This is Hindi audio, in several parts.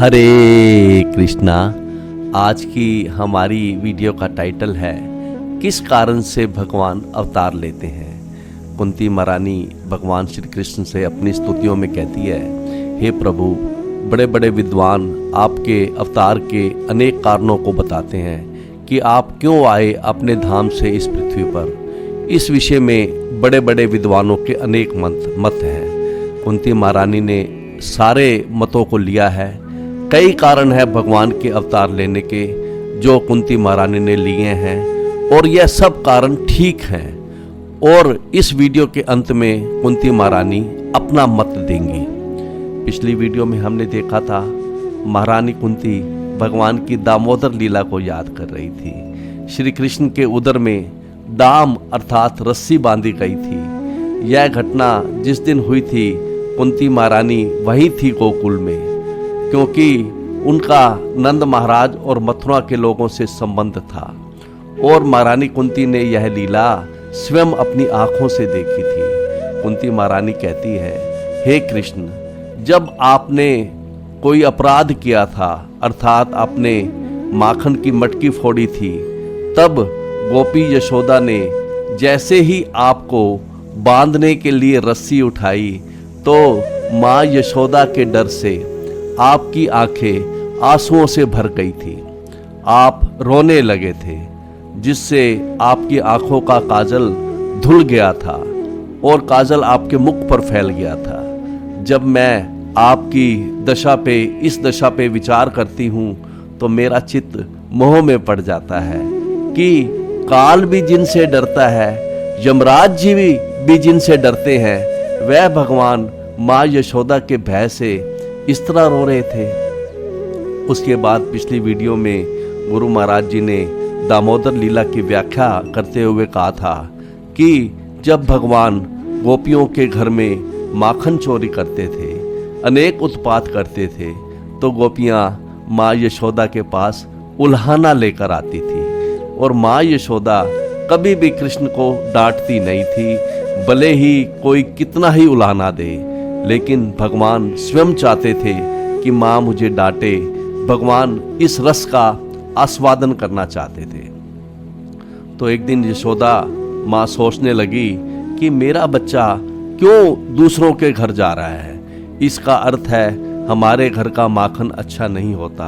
हरे कृष्णा। आज की हमारी वीडियो का टाइटल है किस कारण से भगवान अवतार लेते हैं। कुंती महारानी भगवान श्री कृष्ण से अपनी स्तुतियों में कहती है, हे प्रभु, बड़े बड़े विद्वान आपके अवतार के अनेक कारणों को बताते हैं कि आप क्यों आए अपने धाम से इस पृथ्वी पर। इस विषय में बड़े बड़े विद्वानों के अनेक मत हैं। कुंती महारानी ने सारे मतों को लिया है। कई कारण है भगवान के अवतार लेने के जो कुंती महारानी ने लिए हैं और यह सब कारण ठीक हैं। और इस वीडियो के अंत में कुंती महारानी अपना मत देंगी। पिछली वीडियो में हमने देखा था महारानी कुंती भगवान की दामोदर लीला को याद कर रही थी। श्री कृष्ण के उदर में दाम अर्थात रस्सी बांधी गई थी। यह घटना जिस दिन हुई थी कुंती महारानी वहीं थी गोकुल में, क्योंकि उनका नंद महाराज और मथुरा के लोगों से संबंध था और महारानी कुंती ने यह लीला स्वयं अपनी आंखों से देखी थी। कुंती महारानी कहती है, हे कृष्ण, जब आपने कोई अपराध किया था अर्थात आपने माखन की मटकी फोड़ी थी, तब गोपी यशोदा ने जैसे ही आपको बांधने के लिए रस्सी उठाई तो माँ यशोदा के डर से आपकी आंखें आंसुओं से भर गई थी। आप रोने लगे थे, जिससे आपकी आंखों का काजल धुल गया था और काजल आपके मुख पर फैल गया था। जब मैं आपकी इस दशा पे विचार करती हूँ तो मेरा चित्त मोह में पड़ जाता है कि काल भी जिनसे डरता है, यमराज जी भी जिनसे डरते हैं, वह भगवान माँ यशोदा के भय से इस तरह रो रहे थे। उसके बाद पिछली वीडियो में गुरु महाराज जी ने दामोदर लीला की व्याख्या करते हुए कहा था कि जब भगवान गोपियों के घर में माखन चोरी करते थे, अनेक उत्पात करते थे, तो गोपियाँ माँ यशोदा के पास उल्हाना लेकर आती थी और माँ यशोदा कभी भी कृष्ण को डांटती नहीं थी, भले ही कोई कितना ही उल्हाना दे। लेकिन भगवान स्वयं चाहते थे कि माँ मुझे डांटे। भगवान इस रस का आस्वादन करना चाहते थे। तो एक दिन यशोदा माँ सोचने लगी कि मेरा बच्चा क्यों दूसरों के घर जा रहा है, इसका अर्थ है हमारे घर का माखन अच्छा नहीं होता।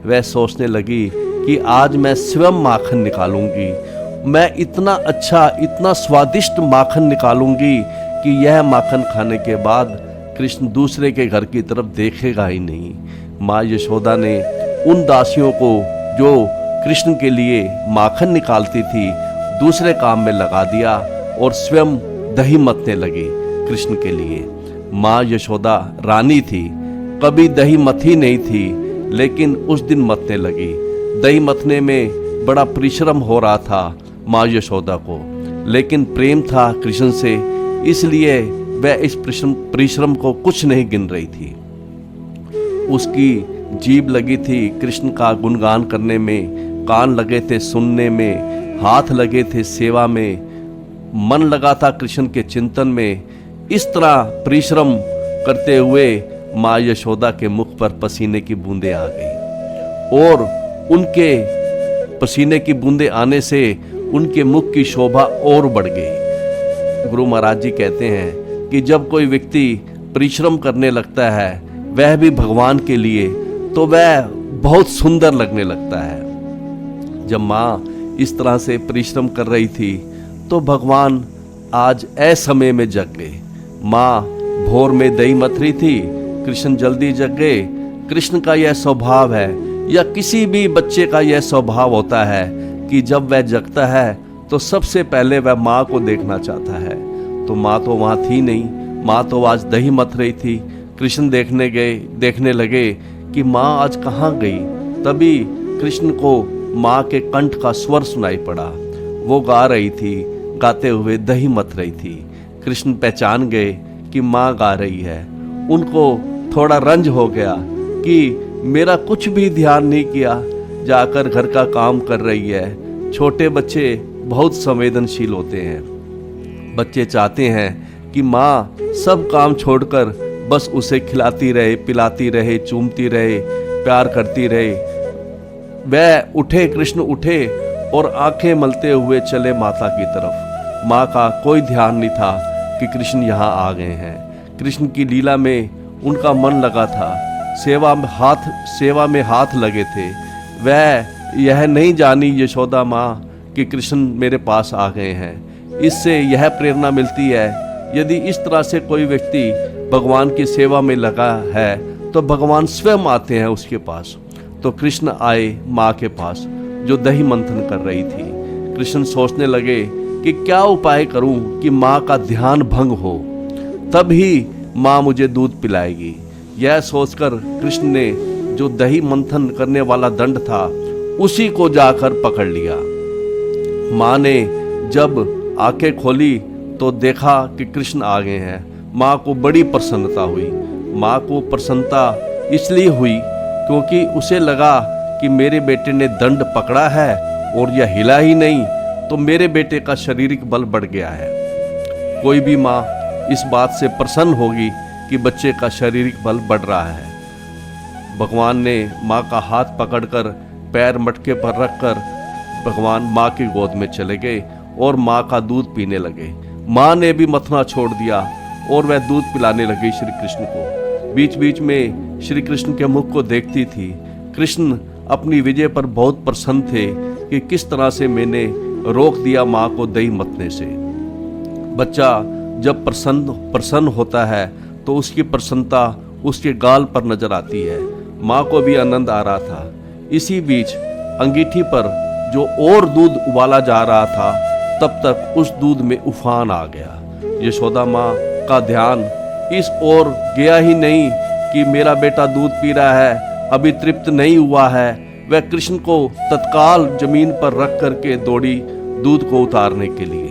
वह सोचने लगी कि आज मैं स्वयं माखन निकालूंगी। मैं इतना अच्छा, इतना स्वादिष्ट माखन निकालूंगी कि यह माखन खाने के बाद कृष्ण दूसरे के घर की तरफ देखेगा ही नहीं। माँ यशोदा ने उन दासियों को जो कृष्ण के लिए माखन निकालती थी दूसरे काम में लगा दिया और स्वयं दही मथने लगी कृष्ण के लिए। माँ यशोदा रानी थी, कभी दही मथी नहीं थी, लेकिन उस दिन मथने लगी। दही मथने में बड़ा परिश्रम हो रहा था माँ यशोदा को, लेकिन प्रेम था कृष्ण से, इसलिए वह इस परिश्रम को कुछ नहीं गिन रही थी। उसकी जीभ लगी थी कृष्ण का गुणगान करने में, कान लगे थे सुनने में, हाथ लगे थे सेवा में, मन लगा था कृष्ण के चिंतन में। इस तरह परिश्रम करते हुए माँ यशोदा के मुख पर पसीने की बूंदें आ गई और उनके पसीने की बूंदें आने से उनके मुख की शोभा और बढ़ गई। गुरु महाराज जी कहते हैं कि जब कोई व्यक्ति परिश्रम करने लगता है, वह भी भगवान के लिए, तो वह बहुत सुंदर लगने लगता है। जब माँ इस तरह से परिश्रम कर रही थी तो भगवान आज असमय में जग गए। माँ भोर में दही मथ रही थी, कृष्ण जल्दी जग गए। कृष्ण का यह स्वभाव है या किसी भी बच्चे का यह स्वभाव होता है कि जब वह जगता है तो सबसे पहले वह माँ को देखना चाहता है। तो माँ तो वहाँ थी नहीं, माँ तो आज दही मथ रही थी। कृष्ण देखने लगे कि माँ आज कहाँ गई। तभी कृष्ण को माँ के कंठ का स्वर सुनाई पड़ा। वो गा रही थी, गाते हुए दही मथ रही थी। कृष्ण पहचान गए कि माँ गा रही है। उनको थोड़ा रंज हो गया कि मेरा कुछ भी ध्यान नहीं किया, जाकर घर का काम कर रही है। छोटे बच्चे बहुत संवेदनशील होते हैं। बच्चे चाहते हैं कि माँ सब काम छोड़कर बस उसे खिलाती रहे, पिलाती रहे, चूमती रहे, प्यार करती रही। वह उठे, कृष्ण उठे और आंखें मलते हुए चले माता की तरफ। माँ का कोई ध्यान नहीं था कि कृष्ण यहाँ आ गए हैं। कृष्ण की लीला में उनका मन लगा था, सेवा में हाथ लगे थे। वह यह नहीं जानी यशोदा माँ कि कृष्ण मेरे पास आ गए हैं। इससे यह प्रेरणा मिलती है, यदि इस तरह से कोई व्यक्ति भगवान की सेवा में लगा है तो भगवान स्वयं आते हैं उसके पास। तो कृष्ण आए माँ के पास जो दही मंथन कर रही थी। कृष्ण सोचने लगे कि क्या उपाय करूं कि माँ का ध्यान भंग हो, तब ही माँ मुझे दूध पिलाएगी। यह सोचकर कृष्ण ने जो दही मंथन करने वाला दंड था उसी को जाकर पकड़ लिया। माँ ने जब आंखें खोली तो देखा कि कृष्ण आ गए हैं। माँ को बड़ी प्रसन्नता हुई। माँ को प्रसन्नता इसलिए हुई क्योंकि उसे लगा कि मेरे बेटे ने दंड पकड़ा है और यह हिला ही नहीं, तो मेरे बेटे का शारीरिक बल बढ़ गया है। कोई भी माँ इस बात से प्रसन्न होगी कि बच्चे का शारीरिक बल बढ़ रहा है। भगवान ने माँ का हाथ पकड़कर पैर मटके पर रखकर भगवान माँ की गोद में चले गए और माँ का दूध पीने लगे। माँ ने भी मथना छोड़ दिया और वह दूध पिलाने लगी श्री कृष्ण को। बीच बीच में श्री कृष्ण के मुख को देखती थी। कृष्ण अपनी विजय पर बहुत प्रसन्न थे कि किस तरह से मैंने रोक दिया माँ को दही मतने से। बच्चा जब प्रसन्न होता है तो उसकी प्रसन्नता उसके गाल पर नजर आती है। माँ को भी आनंद आ रहा था। इसी बीच अंगीठी पर जो और दूध उबाला जा रहा था, तब तक उस दूध में उफान आ गया। यशोदा माँ का ध्यान इस ओर गया ही नहीं कि मेरा बेटा दूध पी रहा है, अभी तृप्त नहीं हुआ है। वह कृष्ण को तत्काल जमीन पर रख करके दौड़ी दूध को उतारने के लिए।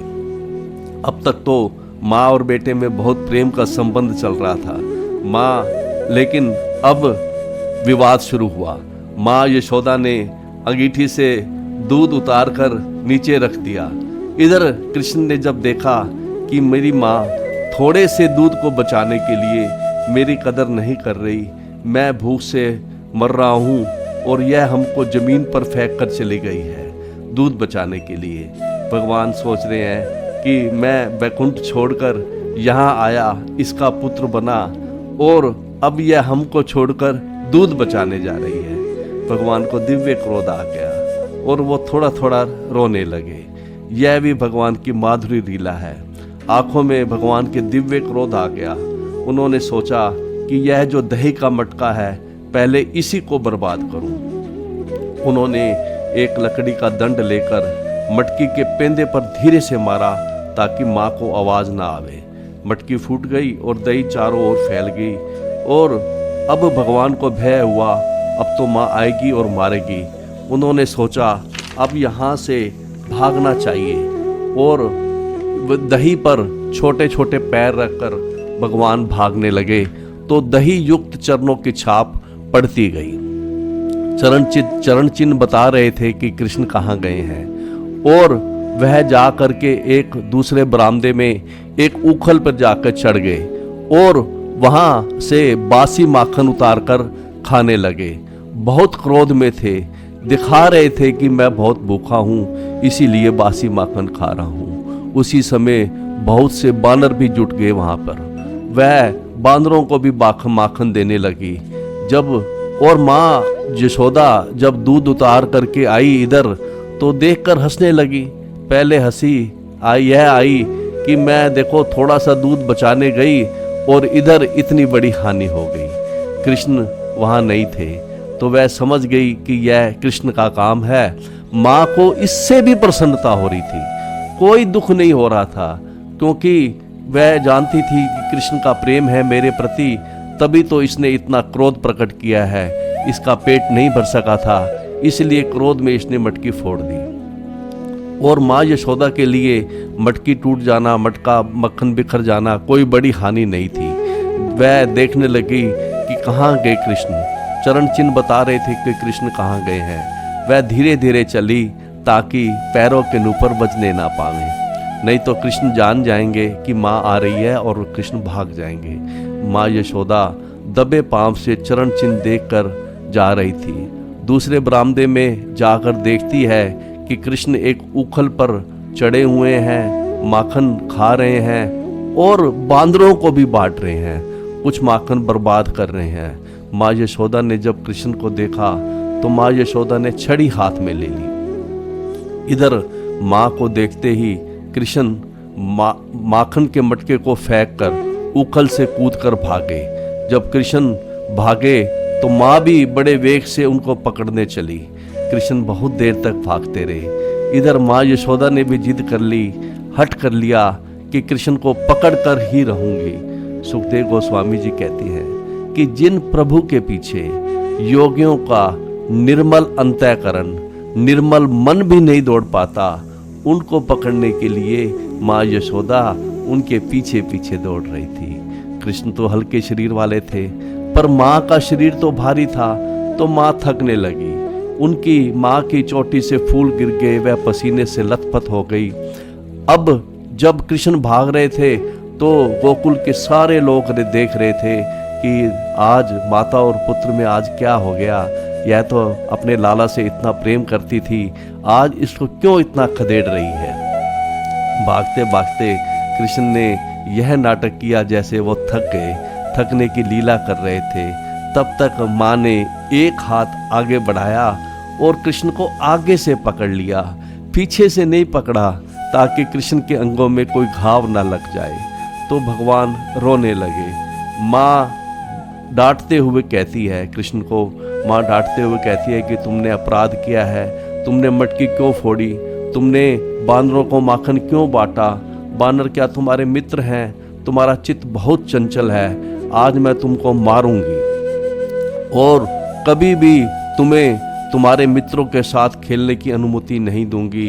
अब तक तो माँ और बेटे में बहुत प्रेम का संबंध चल रहा था। लेकिन अब विवाद शुरू हुआ। माँ यशोदा ने अंगीठी से दूध उतारकर नीचे रख दिया। इधर कृष्ण ने जब देखा कि मेरी माँ थोड़े से दूध को बचाने के लिए मेरी कदर नहीं कर रही, मैं भूख से मर रहा हूँ और यह हमको जमीन पर फेंक कर चली गई है दूध बचाने के लिए। भगवान सोच रहे हैं कि मैं बैकुंठ छोड़कर यहाँ आया, इसका पुत्र बना, और अब यह हमको छोड़कर दूध बचाने जा रही है। भगवान को दिव्य क्रोध आ गया और वो थोड़ा थोड़ा रोने लगे। यह भी भगवान की माधुरी लीला है। आंखों में भगवान के दिव्य क्रोध आ गया। उन्होंने सोचा कि यह जो दही का मटका है, पहले इसी को बर्बाद करूं। उन्होंने एक लकड़ी का दंड लेकर मटकी के पेंदे पर धीरे से मारा ताकि माँ को आवाज ना आवे। मटकी फूट गई और दही चारों ओर फैल गई और अब भगवान को भय हुआ, अब तो माँ आएगी और मारेगी। उन्होंने सोचा अब यहाँ से भागना चाहिए और दही पर छोटे छोटे पैर रखकर भगवान भागने लगे तो दही युक्त चरणों की छाप पड़ती गई। चरण चिन्ह बता रहे थे कि कृष्ण कहाँ गए हैं। और वह जा करके एक दूसरे बरामदे में एक उखल पर जाकर चढ़ गए और वहां से बासी माखन उतारकर खाने लगे। बहुत क्रोध में थे, दिखा रहे थे कि मैं बहुत भूखा हूँ, इसीलिए बासी माखन खा रहा हूँ। उसी समय बहुत से बानर भी जुट गए वहां पर। वह बानरों को भी माखन देने लगी। और माँ यशोदा जब दूध उतार करके आई इधर, तो देखकर हंसने लगी। पहले हंसी आई कि मैं देखो थोड़ा सा दूध बचाने गई और इधर इतनी बड़ी हानि हो गई। कृष्ण वहाँ नहीं थे तो वह समझ गई कि यह कृष्ण का काम है। माँ को इससे भी प्रसन्नता हो रही थी, कोई दुख नहीं हो रहा था, क्योंकि वह जानती थी कि कृष्ण का प्रेम है मेरे प्रति, तभी तो इसने इतना क्रोध प्रकट किया है। इसका पेट नहीं भर सका था, इसलिए क्रोध में इसने मटकी फोड़ दी। और माँ यशोदा के लिए मटकी टूट जाना, मटका मक्खन बिखर जाना कोई बड़ी हानि नहीं थी। वह देखने लगी कि कहाँ गए कृष्ण। चरण चिन्ह बता रहे थे कि कृष्ण कहाँ गए हैं। वह धीरे धीरे चली ताकि पैरों के ऊपर बजने ना पावे, नहीं तो कृष्ण जान जाएंगे कि माँ आ रही है और कृष्ण भाग जाएंगे। माँ यशोदा दबे पांव से चरण चिन्ह देखकर जा रही थी। दूसरे बरामदे में जाकर देखती है कि कृष्ण एक उखल पर चढ़े हुए हैं, माखन खा रहे हैं और बांदरों को भी बांट रहे हैं, कुछ माखन बर्बाद कर रहे हैं। माँ यशोदा ने जब कृष्ण को देखा तो माँ यशोदा ने छड़ी हाथ में ले ली। इधर माँ को देखते ही कृष्ण माखन के मटके को फेंक कर उखल से कूदकर भागे। जब कृष्ण भागे तो माँ भी बड़े वेग से उनको पकड़ने चली। कृष्ण बहुत देर तक भागते रहे। इधर माँ यशोदा ने भी जिद कर ली, हट कर लिया कि कृष्ण को पकड़ कर ही रहूंगी। सुखदेव गोस्वामी जी कहती हैं कि जिन प्रभु के पीछे योगियों का निर्मल अंतःकरण, निर्मल मन भी नहीं दौड़ पाता, उनको पकड़ने के लिए माँ यशोदा उनके पीछे पीछे दौड़ रही थी। कृष्ण तो हल्के शरीर वाले थे, पर माँ का शरीर तो भारी था, तो माँ थकने लगी। उनकी माँ की चोटी से फूल गिर गए, वह पसीने से लथपथ हो गई। अब जब कृष्ण भाग रहे थे तो गोकुल के सारे लोग देख रहे थे कि आज माता और पुत्र में आज क्या हो गया। यह तो अपने लाला से इतना प्रेम करती थी, आज इसको क्यों इतना खदेड़ रही है। भागते भागते कृष्ण ने यह नाटक किया जैसे वो थक गए, थकने की लीला कर रहे थे। तब तक माँ ने एक हाथ आगे बढ़ाया और कृष्ण को आगे से पकड़ लिया, पीछे से नहीं पकड़ा ताकि कृष्ण के अंगों में कोई घाव ना लग जाए। तो भगवान रोने लगे। माँ डांटते हुए कहती है कृष्ण को, माँ डांटते हुए कहती है कि तुमने अपराध किया है, तुमने मटकी क्यों फोड़ी, तुमने बानरों को माखन क्यों बांटा, बानर क्या तुम्हारे मित्र हैं, तुम्हारा चित्त बहुत चंचल है, आज मैं तुमको मारूंगी और कभी भी तुम्हें तुम्हारे मित्रों के साथ खेलने की अनुमति नहीं दूंगी।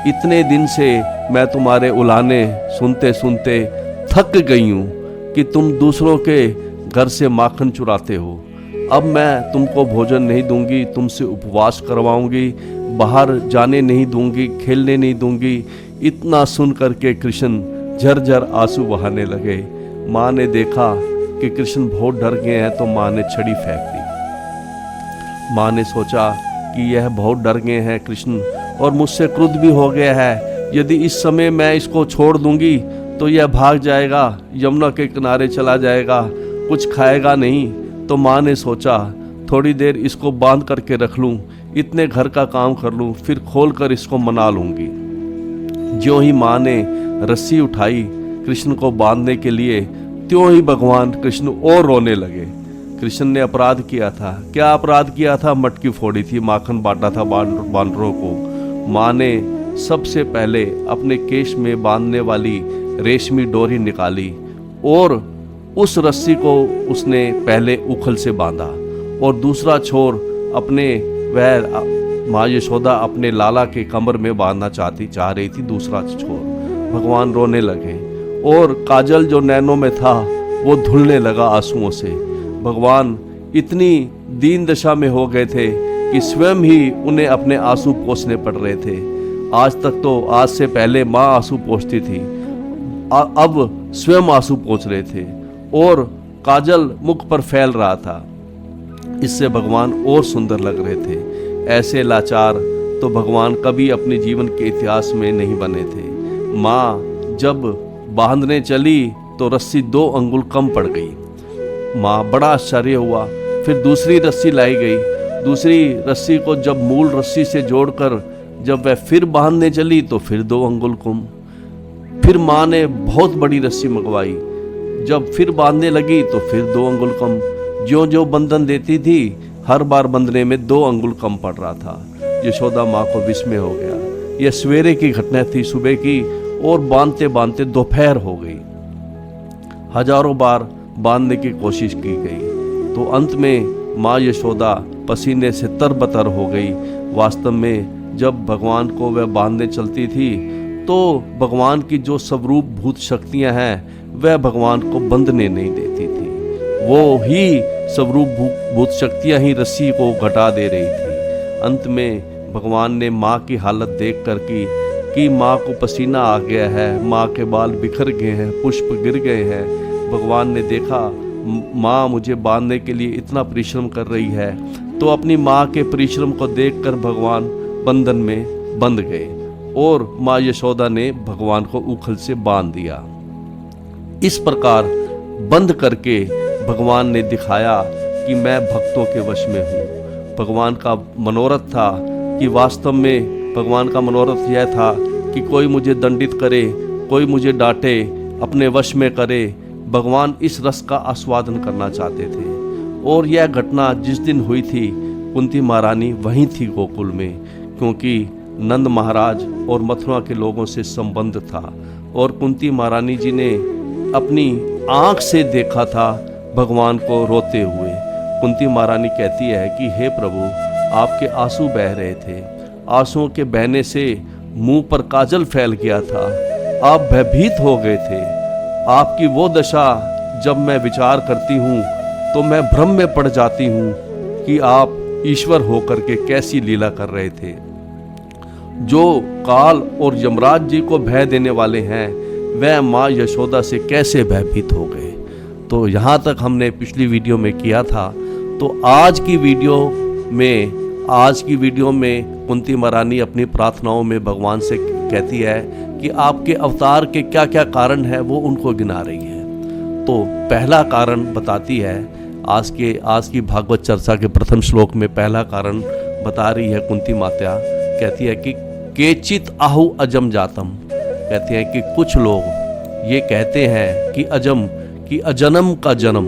इतने दिन से मैं तुम्हारे उलाने सुनते सुनते थक गई हूँ कि तुम दूसरों के घर से माखन चुराते हो। अब मैं तुमको भोजन नहीं दूंगी, तुमसे उपवास करवाऊंगी, बाहर जाने नहीं दूंगी, खेलने नहीं दूंगी। इतना सुन करके कृष्ण झरझर आंसू बहाने लगे। माँ ने देखा कि कृष्ण बहुत डर गए हैं तो माँ ने छड़ी फेंक दी। माँ ने सोचा कि यह बहुत डर गए हैं कृष्ण और मुझसे क्रुद्ध भी हो गया है, यदि इस समय मैं इसको छोड़ दूंगी तो यह भाग जाएगा, यमुना के किनारे चला जाएगा, कुछ खाएगा नहीं। तो माँ ने सोचा थोड़ी देर इसको बांध करके रख लूँ, इतने घर का काम कर लूँ, फिर खोल कर इसको मना लूँगी। ज्यों ही माँ ने रस्सी उठाई कृष्ण को बांधने के लिए, त्यों ही भगवान कृष्ण और रोने लगे। कृष्ण ने अपराध किया था। क्या अपराध किया था? मटकी फोड़ी थी, माखन बांटा था बानरों को। माँ ने सबसे पहले अपने केश में बांधने वाली रेशमी डोरी निकाली और उस रस्सी को उसने पहले उखल से बांधा और दूसरा छोर अपने वह माँ यशोदा अपने लाला के कमर में बांधना चाह रही थी, दूसरा छोर। भगवान रोने लगे और काजल जो नैनों में था वो धुलने लगा आंसुओं से। भगवान इतनी दीन दशा में हो गए थे कि स्वयं ही उन्हें अपने आंसू पोंछने पड़ रहे थे। आज तक तो आज से पहले माँ आंसू पोंछती थी, अब स्वयं आंसू पोंछ रहे थे और काजल मुख पर फैल रहा था। इससे भगवान और सुंदर लग रहे थे। ऐसे लाचार तो भगवान कभी अपने जीवन के इतिहास में नहीं बने थे। माँ जब बांधने चली तो रस्सी 2 अंगुल कम पड़ गई। माँ बड़ा आश्चर्य हुआ। फिर दूसरी रस्सी लाई गई। दूसरी रस्सी को जब मूल रस्सी से जोड़कर जब वह फिर बांधने चली तो फिर 2 अंगुल कम। फिर माँ ने बहुत बड़ी रस्सी मंगवाई। जब फिर बांधने लगी तो फिर 2 अंगुल कम। जो जो बंधन देती थी हर बार बंधने में 2 अंगुल कम पड़ रहा था। यशोदा माँ को विस्मय हो गया। यह सवेरे की घटना थी, सुबह की, और बांधते बांधते दोपहर हो गई। हजारों बार बांधने की कोशिश की गई तो अंत में माँ यशोदा पसीने से तरबतर हो गई। वास्तव में जब भगवान को वह बांधने चलती थी तो भगवान की जो स्वरूप भूत शक्तियां हैं वह भगवान को बंधने नहीं देती थी। वो ही स्वरूप भूत शक्तियां ही रस्सी को घटा दे रही थी। अंत में भगवान ने माँ की हालत देख कर कि माँ को पसीना आ गया है, माँ के बाल बिखर गए हैं, पुष्प गिर गए हैं। भगवान ने देखा माँ मुझे बांधने के लिए इतना परिश्रम कर रही है, तो अपनी माँ के परिश्रम को देखकर भगवान बंधन में बंध गए और माँ यशोदा ने भगवान को उखल से बांध दिया। इस प्रकार बंद करके भगवान ने दिखाया कि मैं भक्तों के वश में हूँ। भगवान का मनोरथ था कि वास्तव में भगवान का मनोरथ यह था कि कोई मुझे दंडित करे, कोई मुझे डांटे, अपने वश में करे। भगवान इस रस का आस्वादन करना चाहते थे। और यह घटना जिस दिन हुई थी, कुंती महारानी वहीं थी गोकुल में, क्योंकि नंद महाराज और मथुरा के लोगों से संबंध था और कुंती महारानी जी ने अपनी आँख से देखा था भगवान को रोते हुए। कुंती महारानी कहती है कि हे प्रभु, आपके आंसू बह रहे थे, आंसुओं के बहने से मुंह पर काजल फैल गया था, आप भयभीत हो गए थे। आपकी वो दशा जब मैं विचार करती हूँ तो मैं भ्रम में पड़ जाती हूँ कि आप ईश्वर होकर के कैसी लीला कर रहे थे। जो काल और यमराज जी को भय देने वाले हैं, वह माँ यशोदा से कैसे भयभीत हो गए। तो यहाँ तक हमने पिछली वीडियो में किया था। तो आज की वीडियो में कुंती महारानी अपनी प्रार्थनाओं में भगवान से कहती है कि आपके अवतार के क्या क्या कारण है, वो उनको गिना रही है। तो पहला कारण बताती है, आज की भागवत चर्चा के प्रथम श्लोक में पहला कारण बता रही है कुंती माता। कहती है कि केचित आहु अजम जातम, कहती है कि कुछ लोग ये कहते हैं कि अजन्म का जन्म,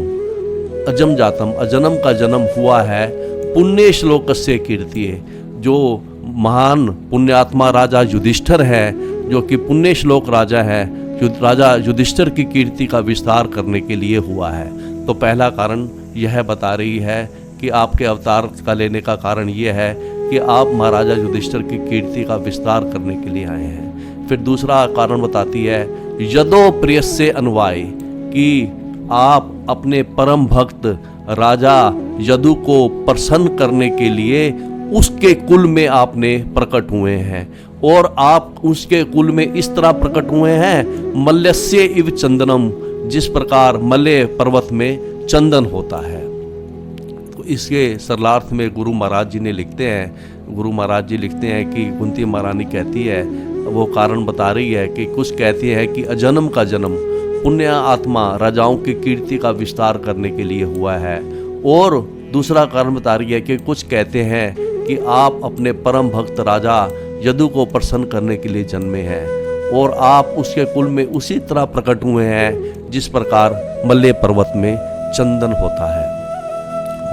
अजम जातम, अजन्म का जन्म हुआ है पुण्य श्लोकस्य कीर्तिये। जो महान पुण्यात्मा राजा युधिष्ठिर है, जो कि पुण्य श्लोक राजा है, राजा युधिष्ठिर की कीर्ति का विस्तार करने के लिए हुआ है। तो पहला कारण यह बता रही है कि आपके अवतार का लेने का कारण यह है कि आप महाराजा युधिष्ठिर की कीर्ति का विस्तार करने के लिए आए हैं। फिर दूसरा कारण बताती है यदो प्रियस्य अनुवाय, कि आप अपने परम भक्त राजा यदु को प्रसन्न करने के लिए उसके कुल में आपने प्रकट हुए हैं। और आप उसके कुल में इस तरह प्रकट हुए हैं मल्यस्य इव चंदनम, जिस प्रकार मल्य पर्वत में चंदन होता है। तो इसके सरलार्थ में गुरु महाराज जी लिखते हैं कि कुंती महारानी कहती है, वो कारण बता रही है कि कुछ कहती है कि अजन्म का जन्म पुण्य आत्मा राजाओं की कीर्ति का विस्तार करने के लिए हुआ है। और दूसरा कारण बता रही है कि कुछ कहते हैं कि आप अपने परम भक्त राजा यदु को प्रसन्न करने के लिए जन्मे हैं और आप उसके कुल में उसी तरह प्रकट हुए हैं जिस प्रकार मल्य पर्वत में चंदन होता है।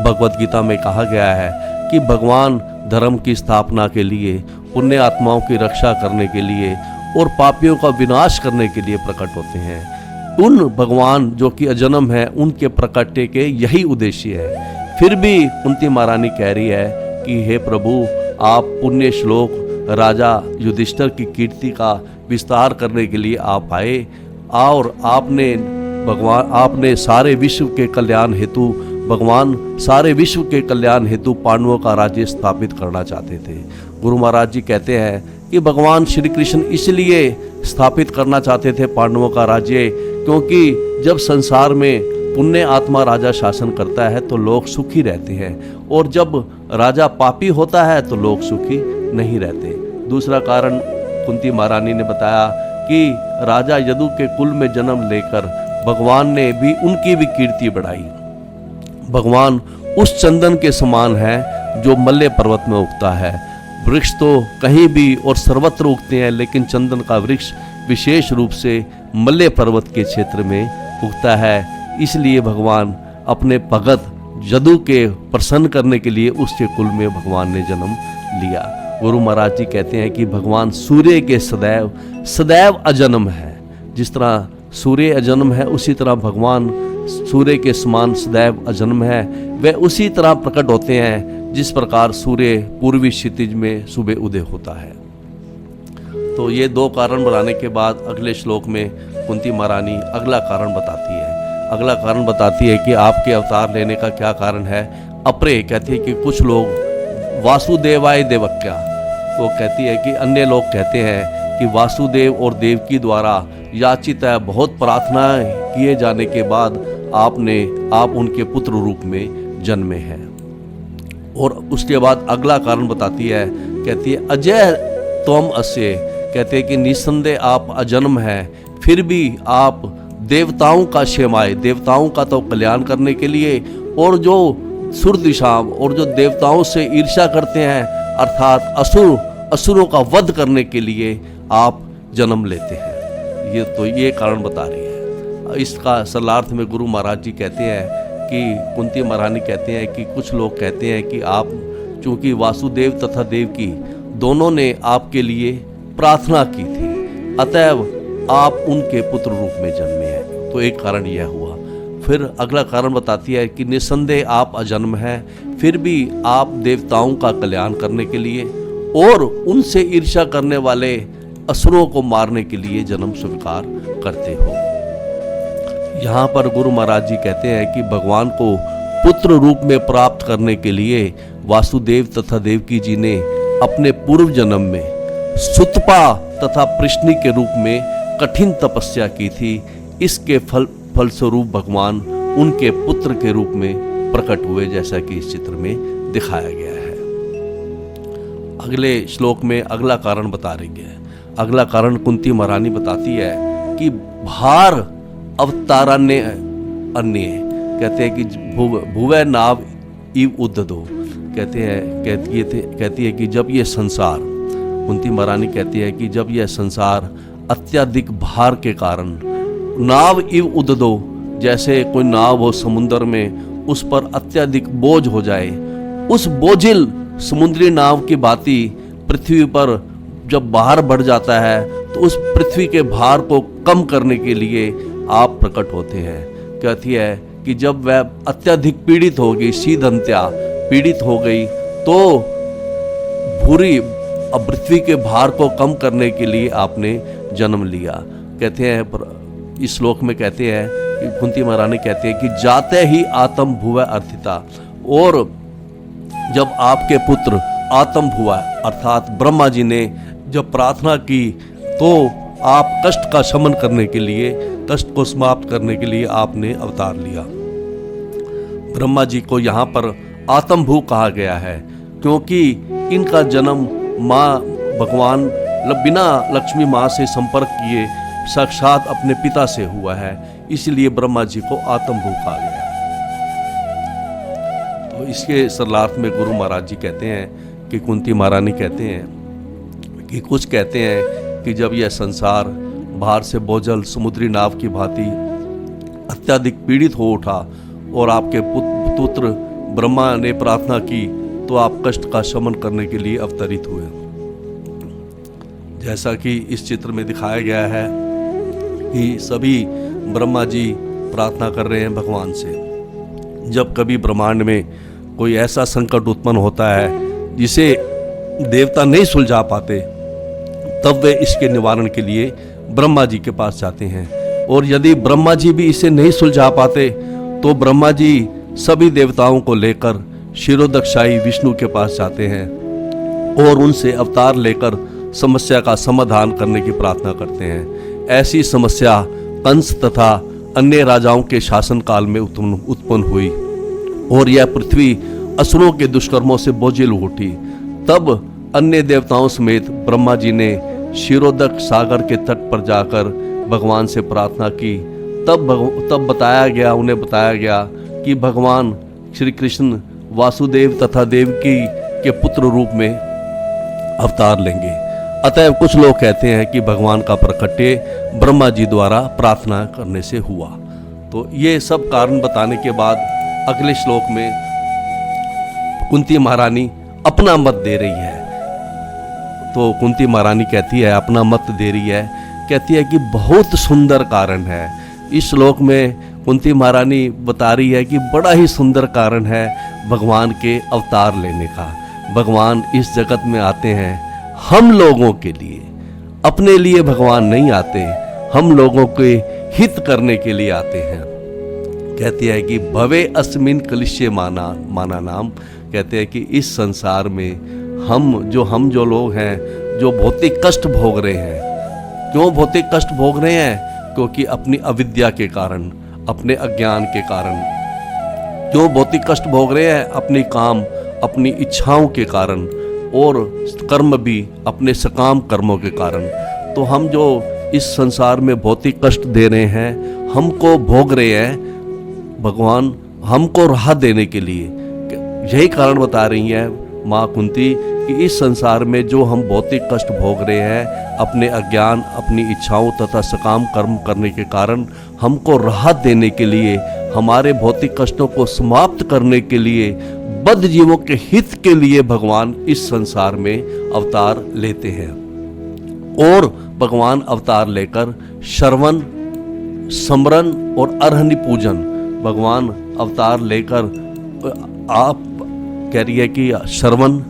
भगवत गीता में कहा गया है कि भगवान धर्म की स्थापना के लिए, पुण्य आत्माओं की रक्षा करने के लिए और पापियों का विनाश करने के लिए प्रकट होते हैं। उन भगवान जो कि अजन्म है, उनके प्रकटे के यही उद्देश्य है। फिर भी कुंती महारानी कह रही है कि हे प्रभु, आप पुण्य श्लोक राजा युधिष्ठिर की कीर्ति का विस्तार करने के लिए आप आए और आपने सारे विश्व के कल्याण हेतु पांडवों का राज्य स्थापित करना चाहते थे। गुरु महाराज जी कहते हैं कि भगवान श्री कृष्ण इसलिए स्थापित करना चाहते थे पांडवों का राज्य, क्योंकि जब संसार में पुण्य आत्मा राजा शासन करता है तो लोग सुखी रहते हैं, और जब राजा पापी होता है तो लोग सुखी नहीं रहते। दूसरा कारण कुंती महारानी ने बताया कि राजा यदु के कुल में जन्म लेकर भगवान ने भी उनकी भी कीर्ति बढ़ाई। भगवान उस चंदन के समान है जो मल्य पर्वत में उगता है। वृक्ष तो कहीं भी और सर्वत्र उगते हैं, लेकिन चंदन का वृक्ष विशेष रूप से मल्य पर्वत के क्षेत्र में उगता है। इसलिए भगवान अपने भगत यदु के प्रसन्न करने के लिए उसके कुल में भगवान ने जन्म लिया। गुरु महाराज जी कहते हैं कि भगवान सूर्य के सदैव अजन्म है। जिस तरह सूर्य अजन्म है, उसी तरह भगवान सूर्य के समान सदैव अजन्म है। वे उसी तरह प्रकट होते हैं जिस प्रकार सूर्य पूर्वी क्षितिज में सुबह उदय होता है। तो ये दो कारण बताने के बाद अगले श्लोक में कुंती महारानी अगला कारण बताती है कि आपके अवतार लेने का क्या कारण है। अपरे कहती है कि कुछ लोग वासुदेवाय देवक्या, वो कहती है कि अन्य लोग कहते हैं कि वासुदेव और देवकी द्वारा याचित है, बहुत प्रार्थनाएं किए जाने के बाद आप उनके पुत्र रूप में जन्मे हैं। और उसके बाद अगला कारण बताती है, कहती है अजय त्वम अस्य, कहते हैं कि निस्संदेह आप अजन्म हैं, फिर भी आप देवताओं का क्षेमाय, देवताओं का तो कल्याण करने के लिए, और जो सुर दिशाम और जो देवताओं से ईर्ष्या करते हैं अर्थात असुरों का वध करने के लिए आप जन्म लेते हैं। ये कारण बता रही है। इसका सरलार्थ में गुरु महाराज जी कहते हैं कि कुंती महारानी कहते हैं कि कुछ लोग कहते हैं कि आप चूंकि वासुदेव तथा देवकी दोनों ने आपके लिए प्रार्थना की थी, अतएव आप उनके पुत्र रूप में जन्मे हैं। तो एक कारण यह हुआ। फिर अगला कारण बताती है कि निस्संदेह आप अजन्म हैं, फिर भी आप देवताओं का कल्याण करने के लिए और उनसे ईर्ष्या करने वाले असुरों को मारने के लिए जन्म स्वीकार करते हो। यहाँ पर गुरु महाराज जी कहते हैं कि भगवान को पुत्र रूप में प्राप्त करने के लिए वासुदेव तथा देवकी जी ने अपने पूर्व जन्म में सुतपा तथा प्रश्नि के रूप में कठिन तपस्या की थी। इसके फलस्वरूप भगवान उनके पुत्र के रूप में प्रकट हुए, जैसा कि इस चित्र में दिखाया गया है। अगले श्लोक में अगला कारण बता रही है। अगला कारण कुंती महारानी बताती है कि भार अवतारान्य अन्य, कहते हैं कि भुवै नाव इव उद्ददो, कहती है कि जब ये संसार, कुंती महारानी कहती है कि जब यह संसार अत्यधिक भार के कारण नाव इव उद्ददो, जैसे कोई नाव हो समुद्र में, उस पर अत्यधिक बोझ हो जाए, उस बोझिल समुद्री नाव की भांति पृथ्वी पर जब भार बढ़ जाता है तो उस पृथ्वी के भार को कम करने के लिए आप प्रकट होते हैं। कहती है कि जब वह अत्यधिक पीड़ित हो गई, सीधंत्या पीड़ित हो गई, तो भूरी पृथ्वी के भार को कम करने के लिए आपने जन्म लिया। कहते हैं इस श्लोक में, कहते हैं कि कुंती महारानी कहती है कि जाते ही आत्म भुवै अर्थिता, और जब आपके पुत्र आत्म भुवै अर्थात ब्रह्मा जी ने जब प्रार्थना की तो आप कष्ट का शमन करने के लिए, कष्ट को समाप्त करने के लिए आपने अवतार लिया। ब्रह्मा जी को यहाँ पर आत्मभू कहा गया है क्योंकि इनका जन्म माँ भगवान बिना लक्ष्मी माँ से संपर्क किए साक्षात अपने पिता से हुआ है, इसलिए ब्रह्मा जी को आत्मभू कहा गया। तो इसके सरलार्थ में गुरु महाराज जी कहते हैं कि कुंती महारानी कहते हैं कि कुछ कहते हैं कि जब यह संसार बाहर से बोझल समुद्री नाव की भांति अत्यधिक पीड़ित हो उठा और आपके पुत्र ब्रह्मा ने प्रार्थना की तो आप कष्ट का शमन करने के लिए अवतरित हुए। जैसा कि इस चित्र में दिखाया गया है कि सभी ब्रह्मा जी प्रार्थना कर रहे हैं भगवान से। जब कभी ब्रह्मांड में कोई ऐसा संकट उत्पन्न होता है जिसे देवता नहीं सुलझा पाते, तब वे इसके निवारण के लिए ब्रह्मा जी के पास जाते हैं, और यदि ब्रह्मा जी भी इसे नहीं सुलझा पाते तो ब्रह्मा जी सभी देवताओं को लेकर क्षीरोदक्षाई विष्णु के पास जाते हैं और उनसे अवतार लेकर समस्या का समाधान करने की प्रार्थना करते हैं। ऐसी समस्या कंस तथा अन्य राजाओं के शासन काल में उत्पन्न हुई और यह पृथ्वी असुरों के दुष्कर्मों से बोझिल उठी। तब अन्य देवताओं समेत ब्रह्मा जी ने क्षीरोदक सागर के तट पर जाकर भगवान से प्रार्थना की। तब उन्हें बताया गया कि भगवान श्री कृष्ण वासुदेव तथा देवकी के पुत्र रूप में अवतार लेंगे। अतएव कुछ लोग कहते हैं कि भगवान का प्रकट्य ब्रह्मा जी द्वारा प्रार्थना करने से हुआ। तो ये सब कारण बताने के बाद अगले श्लोक में कुंती महारानी अपना मत दे रही है। तो कुंती महारानी कहती है, अपना मत दे रही है, कहती है कि बहुत सुंदर कारण है। इस श्लोक में कुंती महारानी बता रही है कि बड़ा ही सुंदर कारण है भगवान के अवतार लेने का। भगवान इस जगत में आते हैं हम लोगों के लिए, अपने लिए भगवान नहीं आते, हम लोगों के हित करने के लिए आते हैं। कहती है कि भवे अस्मिन कलिश्य माना नाम, कहते हैं कि इस संसार में हम जो लोग हैं जो भौतिक कष्ट भोग रहे हैं। क्यों भौतिक कष्ट भोग रहे हैं? क्योंकि अपनी अविद्या के कारण, अपने अज्ञान के कारण। क्यों भौतिक कष्ट भोग रहे हैं? अपनी काम अपनी इच्छाओं के कारण और कर्म भी अपने सकाम कर्मों के कारण। तो हम जो इस संसार में भौतिक कष्ट दे रहे हैं, हमको भोग रहे हैं, भगवान हमको राहत देने के लिए यही कारण बता रही है माँ कुंती कि इस संसार में जो हम भौतिक कष्ट भोग रहे हैं अपने अज्ञान, अपनी इच्छाओं तथा सकाम कर्म करने के कारण, हमको राहत देने के लिए, हमारे भौतिक कष्टों को समाप्त करने के लिए, बद्ध जीवों के हित के लिए भगवान इस संसार में अवतार लेते हैं। और भगवान अवतार लेकर श्रवण, समरण और अर्हनि पूजन, भगवान अवतार लेकर आप कह रही है कि श्रवण,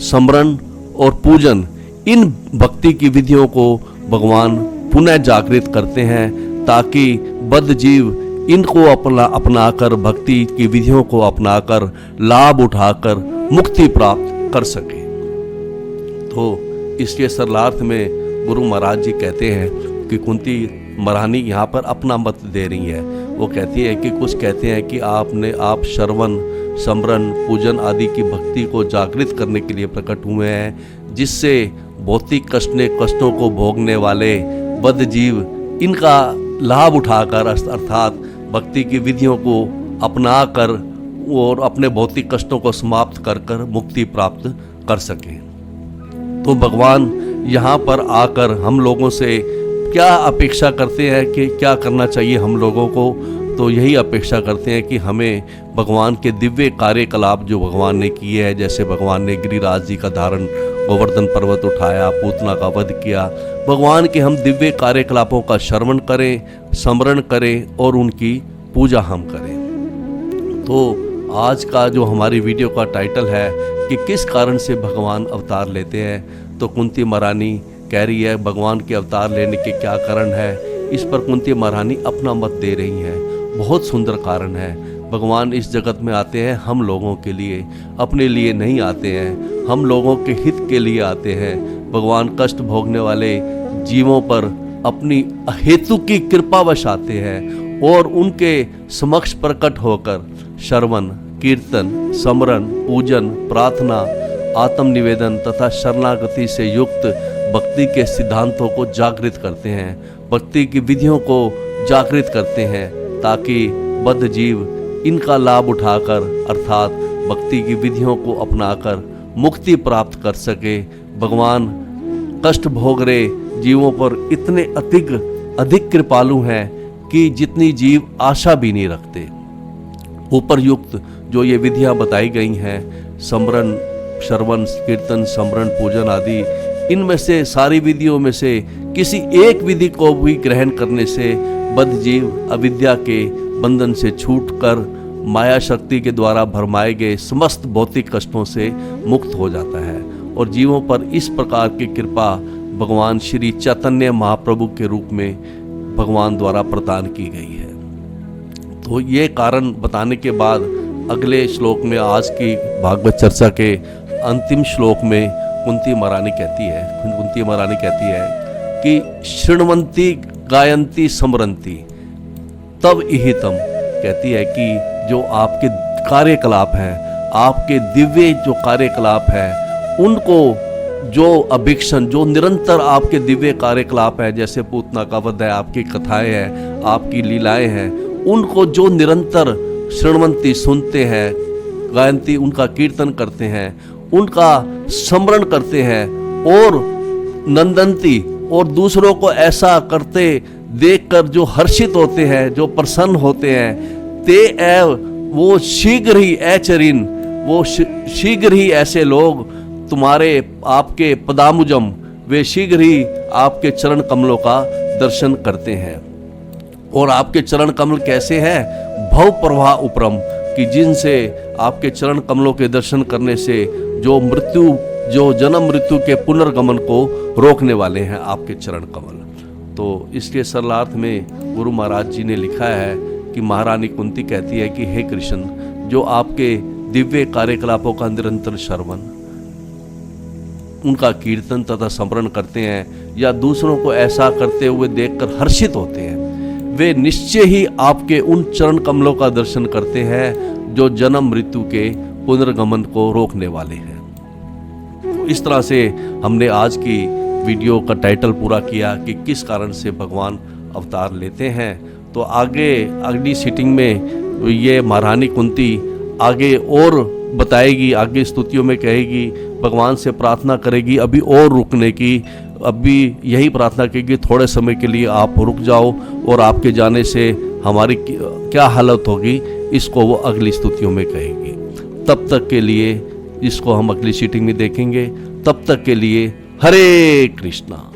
समरण और पूजन, इन भक्ति की विधियों को भगवान पुनः जागृत करते हैं ताकि बद्ध जीव इनको अपनाकर, भक्ति की विधियों को अपनाकर लाभ उठाकर मुक्ति प्राप्त कर सके। तो इसके सरलार्थ में गुरु महाराज जी कहते हैं कि कुंती महारानी यहाँ पर अपना मत दे रही है। वो कहती है कि कुछ कहते हैं कि आप श्रवण, समरण, पूजन आदि की भक्ति को जागृत करने के लिए प्रकट हुए हैं, जिससे भौतिक कष्टों को भोगने वाले बद्ध जीव इनका लाभ उठाकर अर्थात भक्ति की विधियों को अपनाकर और अपने भौतिक कष्टों को समाप्त कर मुक्ति प्राप्त कर सकें। तो भगवान यहाँ पर आकर हम लोगों से क्या अपेक्षा करते हैं कि क्या करना चाहिए हम लोगों को? तो यही अपेक्षा करते हैं कि हमें भगवान के दिव्य कार्यकलाप जो भगवान ने किए हैं, जैसे भगवान ने गिरिराज जी का धारण, गोवर्धन पर्वत उठाया, पूतना का वध किया, भगवान के हम दिव्य कार्यकलापों का श्रवण करें, स्मरण करें और उनकी पूजा हम करें। तो आज का जो हमारी वीडियो का टाइटल है कि किस कारण से भगवान अवतार लेते हैं, तो कुंती महारानी कह रही है भगवान के अवतार लेने के क्या कारण है। इस पर कुंती महारानी अपना मत दे रही हैं। बहुत सुंदर कारण है। भगवान इस जगत में आते हैं हम लोगों के लिए, अपने लिए नहीं आते हैं, हम लोगों के हित के लिए आते हैं। भगवान कष्ट भोगने वाले जीवों पर अपनी हेतु की कृपावश आते हैं और उनके समक्ष प्रकट होकर श्रवण, कीर्तन, समरण, पूजन, प्रार्थना, आत्मनिवेदन तथा शरणागति से युक्त भक्ति के सिद्धांतों को जागृत करते हैं, भक्ति की विधियों को जागृत करते हैं ताकि बद्ध जीव इनका लाभ उठाकर अर्थात भक्ति की विधियों को अपनाकर मुक्ति प्राप्त कर सके। भगवान कष्ट भोग रहे जीवों पर इतने अधिक कृपालु हैं कि जितनी जीव आशा भी नहीं रखते। ऊपरयुक्त जो ये विधियां बताई गई हैं, समरण, श्रवण, कीर्तन, समरण, पूजन आदि, इनमें से सारी विधियों में से किसी एक विधि को भी ग्रहण करने से बद्ध जीव अविद्या के बंधन से छूटकर माया शक्ति के द्वारा भरमाए गए समस्त भौतिक कष्टों से मुक्त हो जाता है और जीवों पर इस प्रकार की कृपा भगवान श्री चैतन्य महाप्रभु के रूप में भगवान द्वारा प्रदान की गई है। तो ये कारण बताने के बाद अगले श्लोक में, आज की भागवत चर्चा के अंतिम श्लोक में कुंती महारानी कहती है कि शृण्वन्ति गायन्ति स्मरन्ति तब इहितम, कहती है कि जो आपके कार्यकलाप हैं, आपके दिव्य जो कार्यकलाप हैं, उनको जो अभिक्षण, जो निरंतर आपके दिव्य कार्यकलाप हैं, जैसे पूतना का वध है, आपकी कथाएं हैं, आपकी लीलाएं हैं, उनको जो निरंतर शृण्वन्ति सुनते हैं, गायन्ति उनका कीर्तन करते हैं, उनका स्मरण करते हैं और नंदन्ति और दूसरों को ऐसा करते देखकर जो हर्षित होते हैं, जो प्रसन्न होते हैं, ते एव वो शीघ्र ही ऐचरिन, वो शीघ्र ही ऐसे लोग तुम्हारे आपके पदामुजम, वे शीघ्र ही आपके चरण कमलों का दर्शन करते हैं। और आपके चरण कमल कैसे हैं? भव प्रवाह उपरम, कि जिनसे आपके चरण कमलों के दर्शन करने से जो जन्म मृत्यु के पुनर्गमन को रोकने वाले हैं आपके चरण कमल। तो इसके सरलार्थ में गुरु महाराज जी ने लिखा है कि महारानी कुंती कहती है कि हे कृष्ण, जो आपके दिव्य कार्यकलापों का निरंतर श्रवण, उनका कीर्तन तथा स्मरण करते हैं या दूसरों को ऐसा करते हुए देखकर हर्षित होते हैं, वे निश्चय ही आपके उन चरण कमलों का दर्शन करते हैं जो जन्म मृत्यु के पुनर्गमन को रोकने वाले हैं। तो इस तरह से हमने आज की वीडियो का टाइटल पूरा किया कि किस कारण से भगवान अवतार लेते हैं। तो आगे अगली सीटिंग में ये महारानी कुंती आगे और बताएगी, आगे स्तुतियों में कहेगी, भगवान से प्रार्थना करेगी अभी और रुकने की, अभी यही प्रार्थना करेगी थोड़े समय के लिए आप रुक जाओ और आपके जाने से हमारी क्या हालत होगी, इसको वो अगली स्तुतियों में कहेगी। तब तक के लिए, इसको हम अगली सीटिंग में देखेंगे, तब तक के लिए हरे कृष्णा।